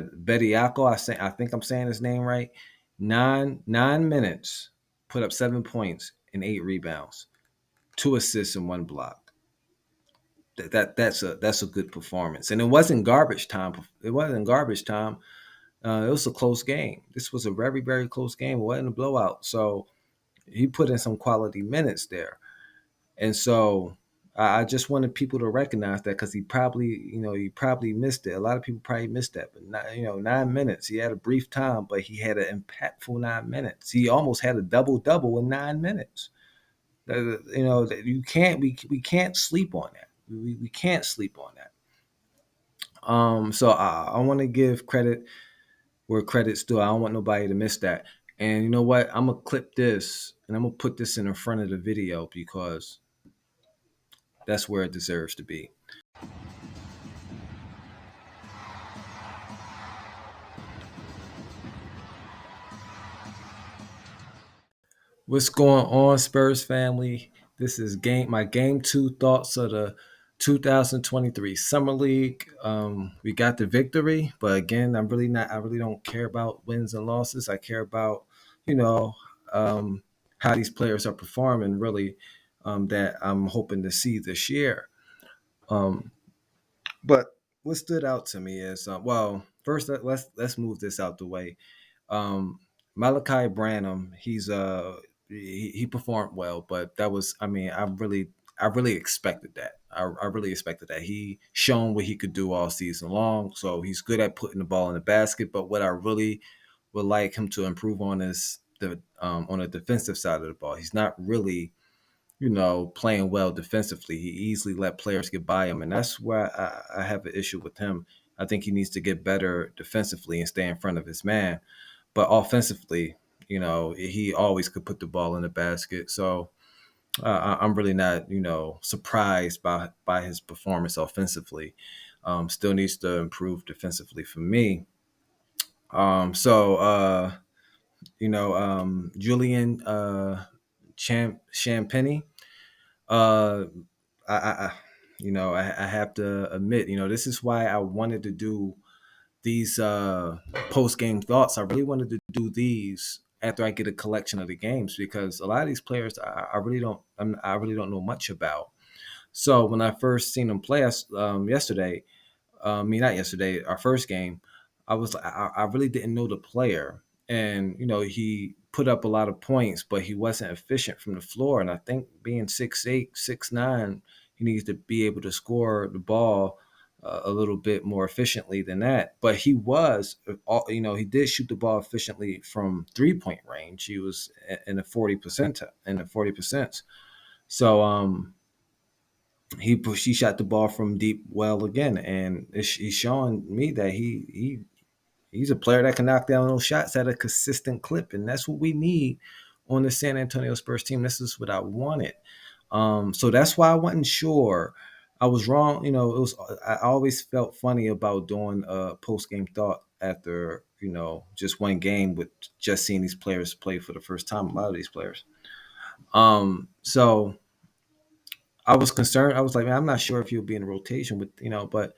Bediako, I think I'm saying his name right. 9 minutes, put up 7 points and 8 rebounds, 2 assists and 1 block. That's a good performance. And it wasn't garbage time. It wasn't garbage time. It was a close game. This was a very, very close game. It wasn't a blowout. So he put in some quality minutes there. And so I just wanted people to recognize that, because he probably missed it. A lot of people probably missed that. But 9 minutes. He had a brief time, but he had an impactful 9 minutes. He almost had a double double in 9 minutes. We can't sleep on that. We can't sleep on that. So I want to give credit where credit's due. I don't want nobody to miss that. And you know what? I'm gonna clip this and I'm gonna put this in the front of the video, because that's where it deserves to be. What's going on, Spurs family? This is my game two thoughts of the 2023 Summer League. We got the victory, but again, I'm really not. I really don't care about wins and losses. I care about, you know, how these players are performing. Really, that I'm hoping to see this year. Um, but what stood out to me is, well, first let's move this out the way. Um, Malachi Branham, he performed well, but that was, I mean, I really expected that. I really expected that. He shown what he could do all season long, so he's good at putting the ball in the basket. But what I really would like him to improve on is the on the defensive side of the ball. He's not really, playing well defensively. He easily let players get by him, and that's where I have an issue with him. I think he needs to get better defensively and stay in front of his man. But offensively, he always could put the ball in the basket. So I'm really not, surprised by his performance offensively. Still needs to improve defensively for me. So Julian Champagny. Uh, I I have to admit, this is why I wanted to do these post game thoughts. I really wanted to do these after I get a collection of the games, because a lot of these players I really don't know much about. So when I first seen them play us yesterday, not yesterday, our first game, I really didn't know the player, and he put up a lot of points, but he wasn't efficient from the floor. And I think being 6'8", 6'9", he needs to be able to score the ball a little bit more efficiently than that. But he was, he did shoot the ball efficiently from 3-point range. He was in the 40%. So he shot the ball from deep well again, and he's showing me that he's a player that can knock down those shots at a consistent clip, and that's what we need on the San Antonio Spurs team. This is what I wanted. So that's why I wasn't sure. I was wrong. I always felt funny about doing a post game thought after just one game, with just seeing these players play for the first time. A lot of these players. So I was concerned. I was like, man, I'm not sure if he'll be in rotation with but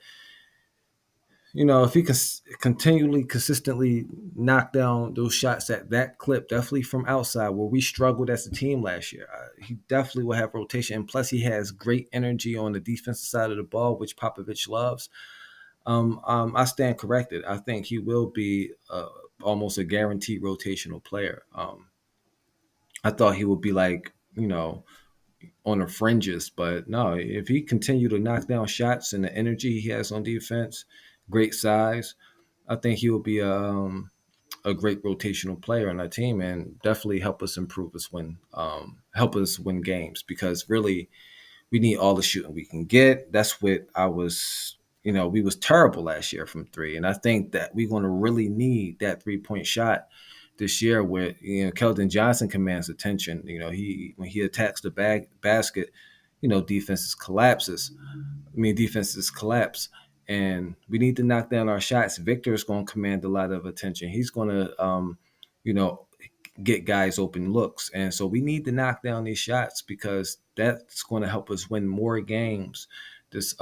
if he can continually, consistently knock down those shots at that clip, definitely from outside, where we struggled as a team last year, he definitely will have rotation. And plus, he has great energy on the defensive side of the ball, which Popovich loves. I stand corrected. I think he will be almost a guaranteed rotational player. I thought he would be like, on the fringes, but no, if he continue to knock down shots and the energy he has on defense, great size, I think he will be a great rotational player on our team, and definitely help us win games, because really we need all the shooting we can get. That's what we was terrible last year from three, and I think that we're going to really need that 3-point shot this year, where Keldon Johnson commands attention. He when he attacks the basket, defenses collapse, and we need to knock down our shots. Victor is going to command a lot of attention. He's going to, you know, get guys open looks, and so we need to knock down these shots, because that's going to help us win more games this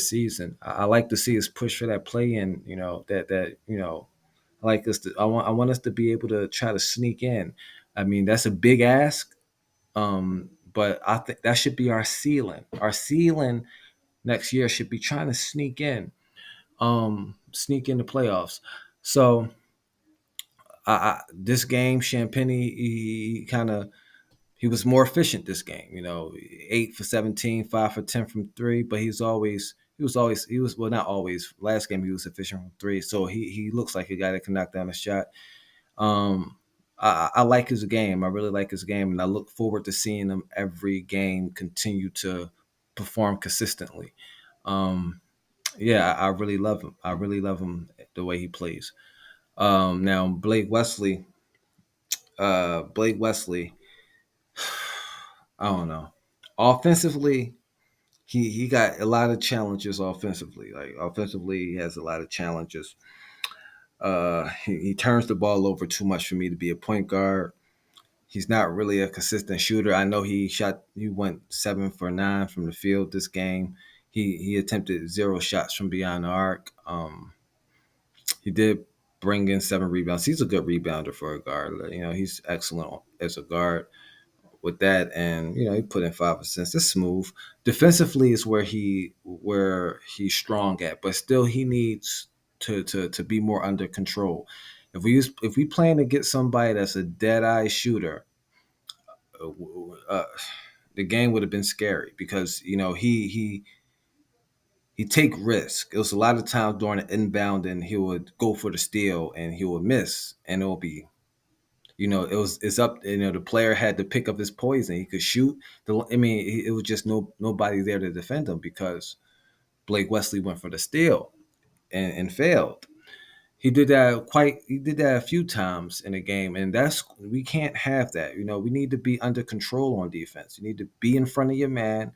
season. I like to see us push for that play in. I like us to. I want us to be able to try to sneak in. I mean, that's a big ask. But I think that should be our ceiling. Our ceiling next year should be trying to sneak in the playoffs. So this game, Champagne, he kind of he was more efficient this game. 8 for 17, 5 for 10 from three. But he was well, not always. Last game he was efficient from three, so he looks like a guy that can knock down a shot. I like his game. I really like his game, and I look forward to seeing him every game continue to perform consistently. Um, yeah, I really love him. I really love him the way he plays. Now Blake Wesley, I don't know. Offensively, he got a lot of challenges offensively. Like offensively, he has a lot of challenges. He turns the ball over too much for me to be a point guard. He's not really a consistent shooter. I know he went 7 for 9 from the field this game. He attempted 0 shots from beyond the arc. He did bring in 7 rebounds. He's a good rebounder for a guard. He's excellent as a guard with that, and he put in 5 assists. It's smooth. Defensively is where he's strong at, but still he needs to be more under control. If we plan to get somebody that's a dead eye shooter, uh, the game would have been scary because he take risk. It was a lot of times during the inbound, and he would go for the steal and he would miss, and it'll be it's up. The player had to pick up his poison. He could shoot. I mean, it was just nobody there to defend him because Blake Wesley went for the steal and failed. He did that a few times in a game, and we can't have that. We need to be under control on defense. You need to be in front of your man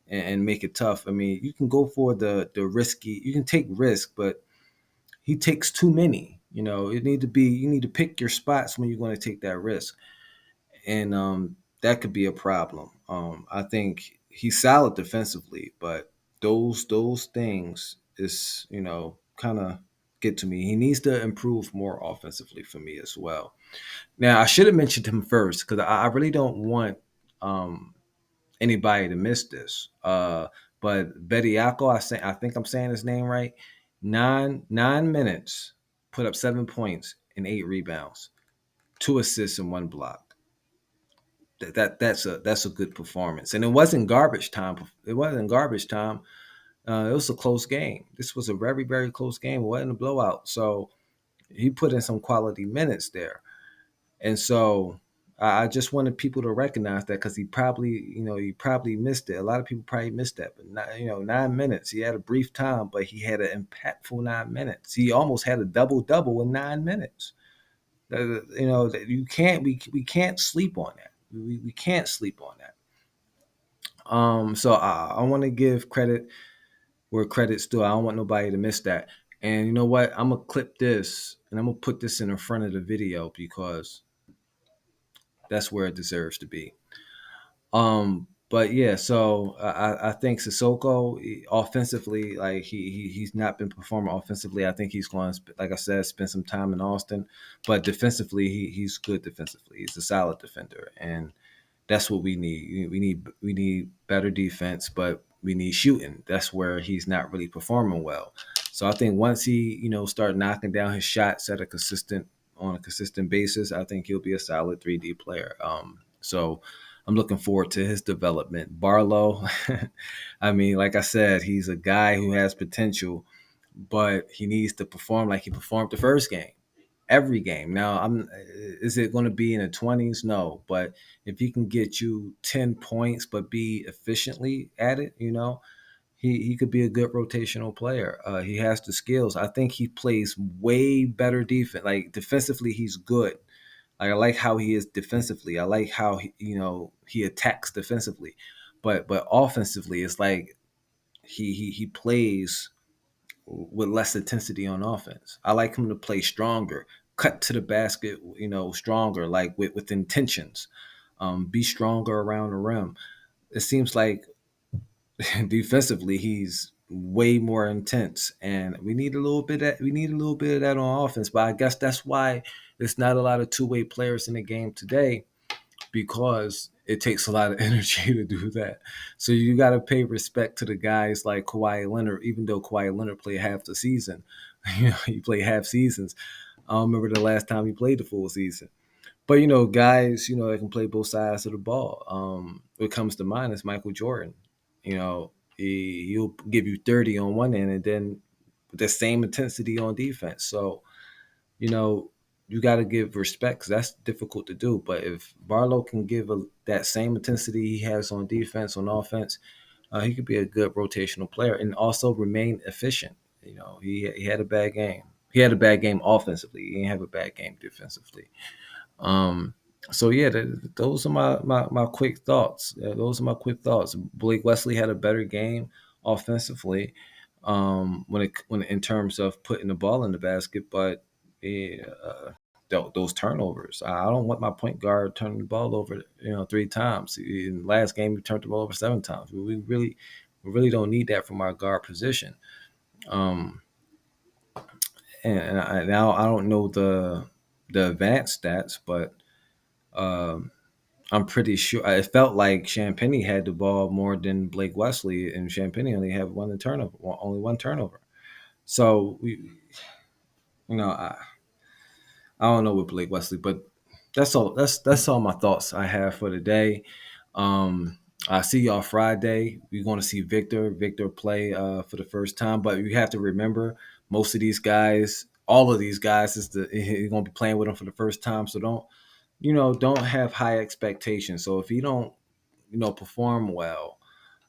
and make it tough. I mean, you can go for the risky. You can take risk, but he takes too many. You need to pick your spots when you're going to take that risk, and that could be a problem. I think he's solid defensively, but those things is kind of get to me. He needs to improve more offensively for me as well. Now I should have mentioned him first because I really don't want um, anybody to miss this. But Bediako, I think I'm saying his name right. 9 minutes, put up 7 points and 8 rebounds, 2 assists and 1 block. That's a good performance. And it wasn't garbage time. It wasn't garbage time. It was a close game. This was a very, very close game. It wasn't a blowout. So he put in some quality minutes there. And so I just wanted people to recognize that because he probably missed it. A lot of people probably missed that. But 9 minutes. He had a brief time, but he had an impactful 9 minutes. He almost had a double double in 9 minutes. We can't sleep on that. We can't sleep on that. So I want to give credit where credit's due. I don't want nobody to miss that. And you know what? I'm gonna clip this and I'm gonna put this in the front of the video because that's where it deserves to be. But yeah, so I think Sissoko offensively, like he's not been performing offensively. I think he's going to, like I said, spend some time in Austin. But defensively, he's good defensively. He's a solid defender, and that's what we need. We need better defense, but we need shooting. That's where he's not really performing well. So I think once he start knocking down his shots on a consistent basis, I think he'll be a solid 3D player. So I'm looking forward to his development. Barlow, I mean, like I said, he's a guy who has potential, but he needs to perform like he performed the first game. Every game. Now, is it going to be in the 20s? No, but if he can get you 10 points but be efficiently at it, he could be a good rotational player. He has the skills. I think he plays way better defense. Like defensively, he's good. Like I like how he is defensively. I like how he attacks defensively, but offensively, it's like he plays with less intensity on offense. I like him to play stronger, cut to the basket, stronger, like with intentions. Be stronger around the rim. It seems like defensively, he's way more intense, and we need a little bit of that on offense. But I guess that's why there's not a lot of two-way players in the game today, because it takes a lot of energy to do that. So you got to pay respect to the guys like Kawhi Leonard, even though Kawhi Leonard played half the season. He played half seasons. I don't remember the last time he played the full season. But guys, that can play both sides of the ball. What comes to mind is Michael Jordan. He'll give you 30 on one end, and then with the same intensity on defense. So you know, you got to give respect, because that's difficult to do. But if Barlow can give that same intensity he has on defense, on offense, he could be a good rotational player and also remain efficient. He had a bad game. He had a bad game offensively. He didn't have a bad game defensively. Um, so yeah, those are my quick thoughts. Those are my quick thoughts. Blake Wesley had a better game offensively, when in terms of putting the ball in the basket, but yeah, those turnovers. I don't want my point guard turning the ball over, 3 times. In the last game, he turned the ball over 7 times. We really don't need that from our guard position. Um, and now I don't know the advanced stats, but um, I'm pretty sure it felt like Champagny had the ball more than Blake Wesley, and Champagny only had only one turnover. So I don't know with Blake Wesley, but that's all. That's all my thoughts I have for today. I see y'all Friday. We're going to see Victor play for the first time, but you have to remember, most of these guys, all of these guys, you're going to be playing with them for the first time. So don't have high expectations. So if he don't perform well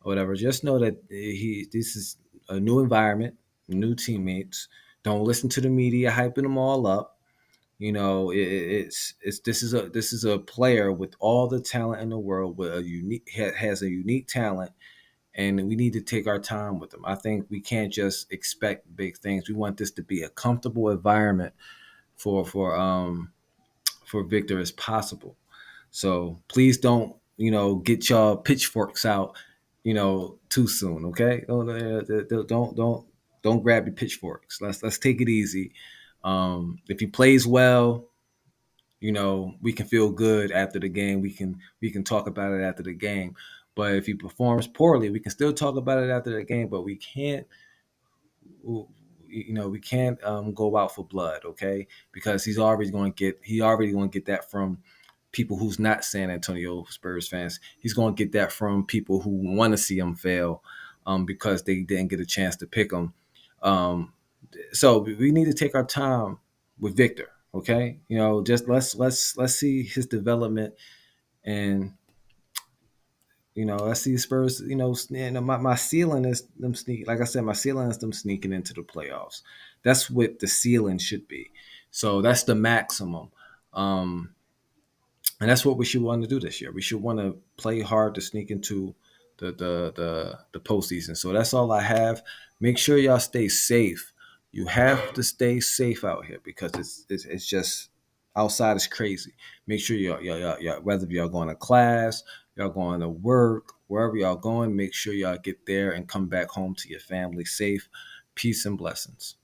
or whatever, just know that this is a new environment, new teammates. Don't listen to the media hyping them all up. It's this is a player with all the talent in the world, with has a unique talent, and we need to take our time with him. I think we can't just expect big things. We want this to be a comfortable environment for Victor as possible. So please don't, get y'all pitchforks out, too soon. Okay, don't grab your pitchforks. Let's take it easy. If he plays well, we can feel good after the game. We can talk about it after the game. But if he performs poorly, we can still talk about it after the game. But we can't go out for blood, okay? Because he already going to get that from people who's not San Antonio Spurs fans. He's going to get that from people who want to see him fail, because they didn't get a chance to pick him. So we need to take our time with Victor, okay? Just let's see his development, and let's see Spurs. My ceiling is them sneak. Like I said, my ceiling is them sneaking into the playoffs. That's what the ceiling should be. So that's the maximum. Um, and that's what we should want to do this year. We should want to play hard to sneak into the postseason. So that's all I have. Make sure y'all stay safe. You have to stay safe out here, because it's just outside is crazy. Make sure y'all whether y'all going to class, y'all going to work, wherever y'all going, make sure y'all get there and come back home to your family safe. Peace and blessings.